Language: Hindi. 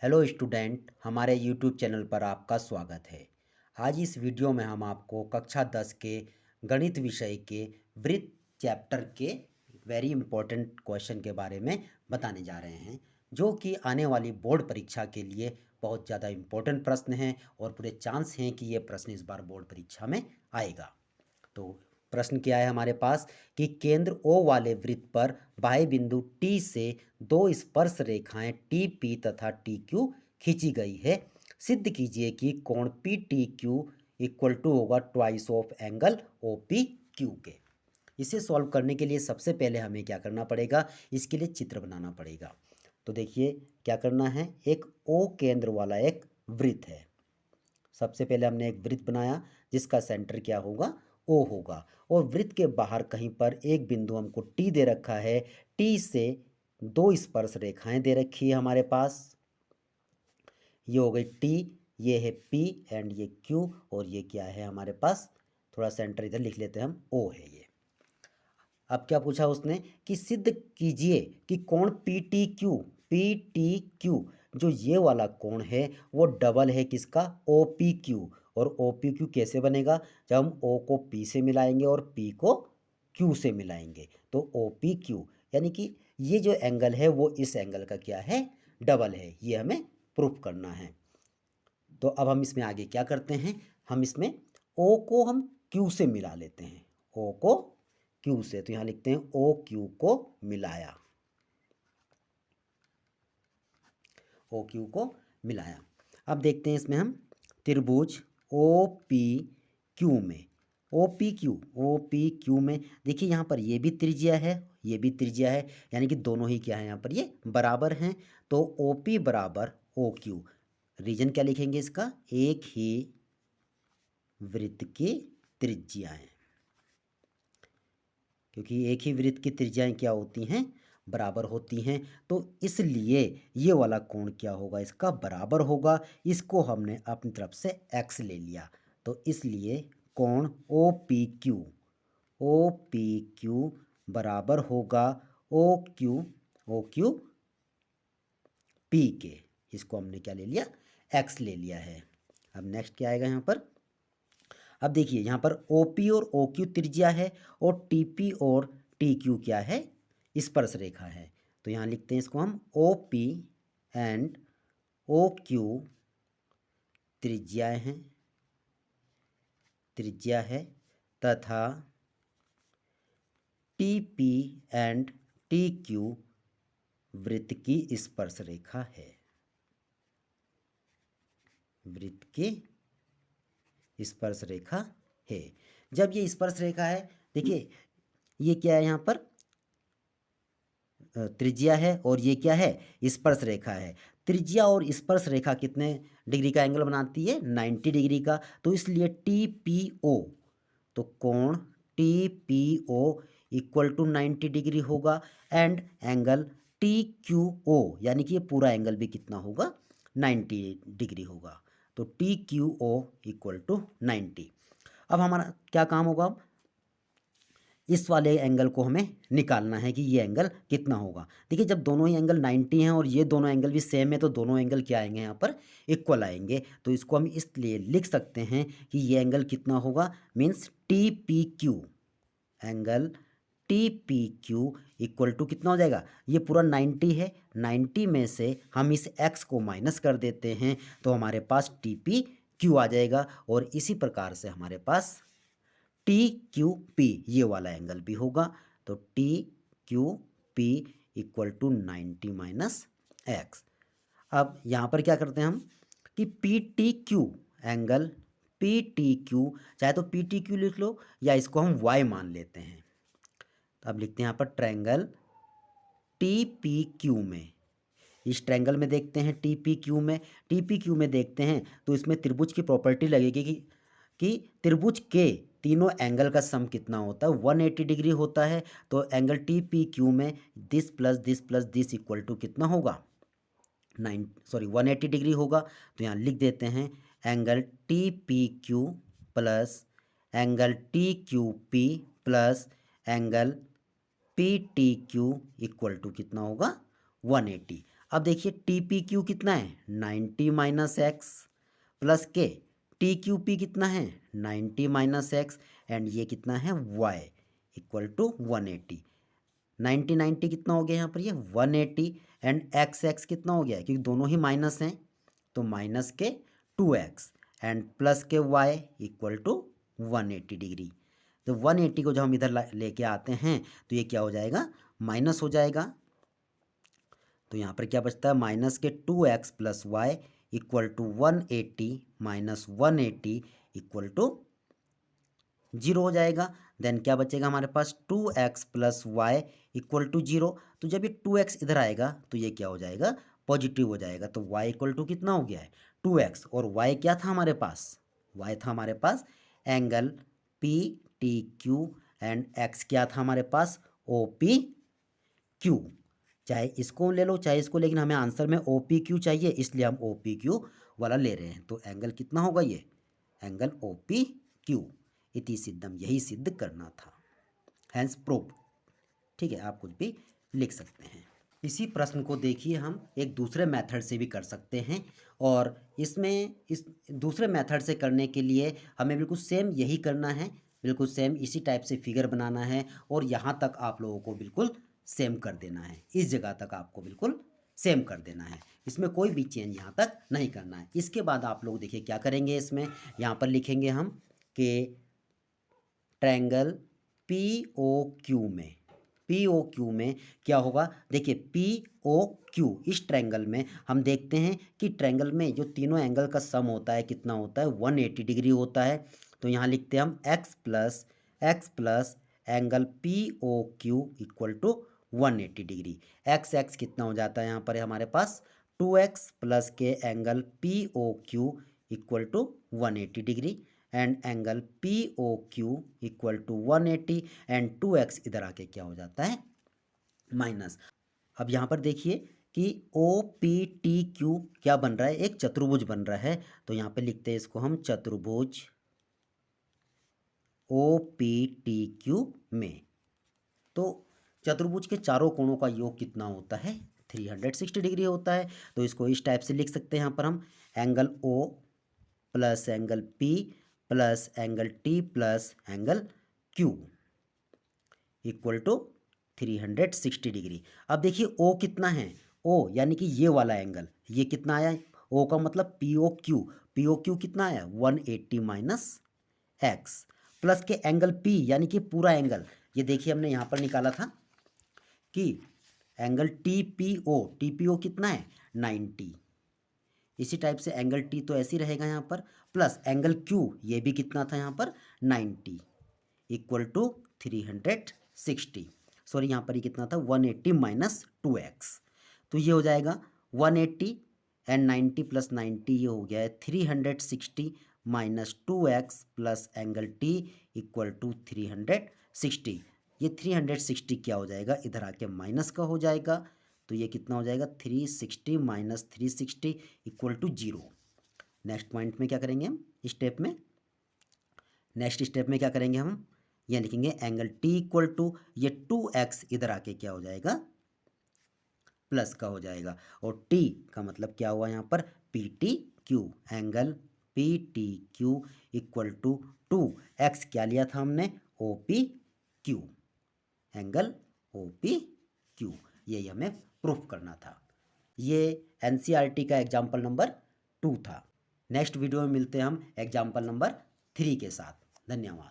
हेलो स्टूडेंट, हमारे यूट्यूब चैनल पर आपका स्वागत है। आज इस वीडियो में हम आपको कक्षा 10 के गणित विषय के वृत्त चैप्टर के वेरी इंपॉर्टेंट क्वेश्चन के बारे में बताने जा रहे हैं, जो कि आने वाली बोर्ड परीक्षा के लिए बहुत ज़्यादा इम्पोर्टेंट प्रश्न हैं और पूरे चांस हैं कि ये प्रश्न इस बार बोर्ड परीक्षा में आएगा। तो प्रश्न क्या है हमारे पास कि केंद्र O वाले वृत्त पर बाह्य बिंदु T से दो स्पर्श रेखाएं TP तथा TQ खींची गई है। सिद्ध कीजिए कि कोण PTQ इक्वल टू होगा ट्वाइस ऑफ एंगल OPQ के। इसे सॉल्व करने के लिए सबसे पहले हमें क्या करना पड़ेगा, इसके लिए चित्र बनाना पड़ेगा। तो देखिए क्या करना है, एक O केंद्र वाला एक वृत्त है। सबसे पहले हमने एक वृत्त बनाया जिसका सेंटर क्या होगा, O होगा, और वृत्त के बाहर कहीं पर एक बिंदु हमको T दे रखा है। T से दो स्पर्श रेखाएं दे रखी है हमारे पास। ये हो गई T, ये है P एंड ये Q, और ये क्या है हमारे पास, थोड़ा सेंटर इधर लिख लेते हैं हम, O है ये। अब क्या पूछा उसने कि सिद्ध कीजिए कि कोण PTQ जो ये वाला कोण है वो डबल है किसका, OPQ। और OPQ कैसे बनेगा, जब हम O को P से मिलाएंगे और P को Q से मिलाएंगे तो OPQ, यानी कि ये जो एंगल है वो इस एंगल का क्या है, डबल है। ये हमें प्रूफ करना है। तो अब हम इसमें आगे क्या करते हैं, हम इसमें O को हम Q से मिला लेते हैं, O को Q से। तो यहाँ लिखते हैं OQ को मिलाया, OQ को मिलाया। अब देखते हैं इसमें हम त्रिभुज OPQ में, OPQ में देखिए यहाँ पर ये भी त्रिज्या है, ये भी त्रिज्या है, यानी कि दोनों ही क्या है यहाँ पर ये बराबर हैं। तो OP बराबर OQ। रीजन क्या लिखेंगे इसका, एक ही वृत्त की त्रिज्याएं, क्योंकि एक ही वृत्त की त्रिज्याएं क्या होती हैं, बराबर होती हैं। तो इसलिए ये वाला कोण क्या होगा, इसका बराबर होगा। इसको हमने अपनी तरफ से x ले लिया, तो इसलिए कोण OPQ बराबर होगा OQ P के। इसको हमने क्या ले लिया, x ले लिया है। अब नेक्स्ट क्या आएगा यहाँ पर, अब देखिए यहाँ पर OP और OQ त्रिज्या है और TP और TQ क्या है, स्पर्श रेखा है। तो यहाँ लिखते हैं इसको हम OP एंड OQ त्रिज्या है तथा TP एंड TQ वृत्त की स्पर्श रेखा है, वृत्त की स्पर्श रेखा है। जब ये स्पर्श रेखा है, देखिए ये क्या है, यहाँ पर त्रिज्या है और ये क्या है, स्पर्श रेखा है। त्रिज्या और स्पर्श रेखा कितने डिग्री का एंगल बनाती है, 90 डिग्री का। तो इसलिए TPO, तो कोण TPO इक्वल टू 90 डिग्री होगा एंड एंगल TQO, यानी कि ये पूरा एंगल भी कितना होगा, 90 डिग्री होगा। तो TQO इक्वल टू 90। अब हमारा क्या काम होगा, इस वाले एंगल को हमें निकालना है कि ये एंगल कितना होगा। देखिए जब दोनों ही एंगल 90 हैं और ये दोनों एंगल भी सेम है तो दोनों एंगल क्या आएंगे, यहाँ पर इक्वल आएंगे। तो इसको हम इसलिए लिख सकते हैं कि ये एंगल कितना होगा, means TPQ, angle TPQ equal to कितना हो जाएगा, ये पूरा 90 है, 90 में से हम इस x को माइनस कर देते हैं तो हमारे पास TPQ आ जाएगा। और इसी प्रकार से हमारे पास TQP ये वाला एंगल भी होगा। तो TQP equal to 90 minus X. अब यहाँ पर क्या करते हैं हम कि PTQ, एंगल PTQ, चाहे तो PTQ लिख लो या इसको हम y मान लेते हैं। तो अब लिखते हैं यहाँ पर ट्रायंगल TPQ में, इस ट्रायंगल में देखते हैं TPQ में देखते हैं तो इसमें त्रिभुज की प्रॉपर्टी लगेगी कि त्रिभुज के तीनों एंगल का सम कितना होता है, 180 डिग्री होता है। तो एंगल TPQ में this plus this equal to कितना होगा, 180 डिग्री होगा। तो यहाँ लिख देते हैं angle TPQ plus angle TQP plus angle PTQ equal to कितना होगा, 180। अब देखिए टी पी क्यू कितना है 90 माइनस एक्स प्लस के टी क्यू पी कितना है 90 माइनस एक्स एंड ये कितना है वाई इक्वल टू 180। 90 कितना हो गया यहाँ पर ये 180 एंड एक्स एक्स कितना हो गया क्योंकि दोनों ही माइनस हैं तो माइनस के 2x एंड प्लस के y इक्वल टू 180 डिग्री। तो 180 को जब हम इधर लेके आते हैं तो ये क्या हो जाएगा माइनस हो जाएगा। तो यहाँ पर क्या बचता है माइनस के 2x plus Y equal to 180 minus 180 equal to 0 हो जाएगा। देन क्या बचेगा हमारे पास 2x plus Y equal to 0। तो जब ये 2x इधर आएगा तो ये क्या हो जाएगा पॉजिटिव हो जाएगा। तो y इक्वल टू कितना हो गया है 2x और y क्या था हमारे पास y था हमारे पास angle P T Q and x क्या था हमारे पास ओ पी क्यू। चाहे इसको ले लो चाहे इसको, लेकिन हमें आंसर में ओ पी क्यू चाहिए इसलिए हम ओ पी क्यू वाला ले रहे हैं। तो एंगल कितना होगा ये एंगल ओ पी क्यू इति सिद्धम, यही सिद्ध करना था, हैंस प्रूव। ठीक है, आप कुछ भी लिख सकते हैं। इसी प्रश्न को देखिए हम एक दूसरे मेथड से भी कर सकते हैं और इसमें इस दूसरे मेथड से करने के लिए हमें बिल्कुल सेम यही करना है, बिल्कुल सेम इसी टाइप से फिगर बनाना है और यहाँ तक आप लोगों को बिल्कुल सेम कर देना है, इस जगह तक आपको बिल्कुल सेम कर देना है, इसमें कोई भी चेंज यहाँ तक नहीं करना है। इसके बाद आप लोग देखिए क्या करेंगे, इसमें यहाँ पर लिखेंगे हम कि ट्रायंगल पी ओ क्यू में क्या होगा। देखिए पी ओ क्यू इस ट्रायंगल में हम देखते हैं कि ट्रायंगल में जो तीनों एंगल का सम होता है कितना होता है 180 डिग्री होता है। तो यहाँ लिखते हैं हम x plus angle P O Q equal to 180 degree. x कितना हो जाता है यहाँ पर हमारे पास 2x प्लस के angle P O Q equal to 180 degree and angle P O Q equal to 180 and 2x इधर आके क्या हो जाता है माइनस। अब यहाँ पर देखिए कि ओ पी टी क्यू क्या बन रहा है, एक चतुर्भुज बन रहा है। तो यहाँ पे लिखते हैं इसको हम चतुर्भुज ओ पी टी क्यू में। तो चतुर्भुज के चारों कोणों का योग कितना होता है 360 डिग्री होता है। तो इसको इस टाइप से लिख सकते हैं यहाँ पर हम angle O plus angle P plus angle T plus angle Q equal to 360 degree. अब देखिए ओ कितना है, ओ यानी कि ये वाला एंगल, ये कितना आया ओ का मतलब पी ओ क्यू कितना आया 180 माइनस एक्स प्लस के एंगल पी यानी कि पूरा एंगल, ये देखिए हमने यहाँ पर निकाला था कि एंगल टी पी ओ कितना है 90। इसी टाइप से एंगल टी तो ऐसे ही रहेगा यहाँ पर प्लस एंगल क्यू ये भी कितना था यहाँ पर 90 इक्वल टू 360। सॉरी यहाँ पर ये कितना था 180 माइनस 2x। तो ये हो जाएगा 180 एंड 90 प्लस 90 ये हो गया है 360 minus 2x plus angle T equal to 360। ये 360 क्या हो जाएगा इधर आके माइनस का हो जाएगा। तो ये कितना हो जाएगा 360 minus 360 equal to 0। Next point में क्या करेंगे हम नेक्स्ट स्टेप में क्या करेंगे हम ये लिखेंगे एंगल टी इक्वल टू ये 2x इधर आके क्या हो जाएगा प्लस का हो जाएगा और t का मतलब क्या हुआ यहाँ पर P T Q angle P T Q equal to 2x क्या लिया था हमने O P Q angle O P Q, यही हमें प्रूफ करना था। ये एनसीईआरटी का एग्जाम्पल नंबर 2 था। नेक्स्ट वीडियो में मिलते हैं हम एग्जाम्पल नंबर 3 के साथ। धन्यवाद।